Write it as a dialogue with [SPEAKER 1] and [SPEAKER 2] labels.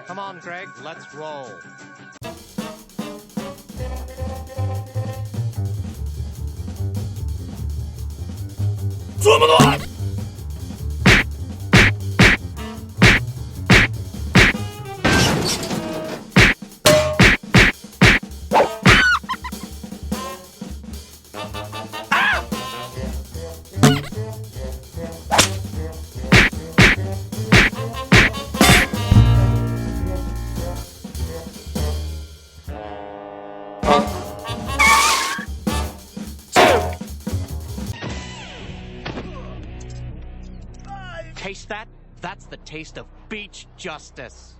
[SPEAKER 1] Come on, Greg, let's roll. Taste that? That's the taste of beach justice.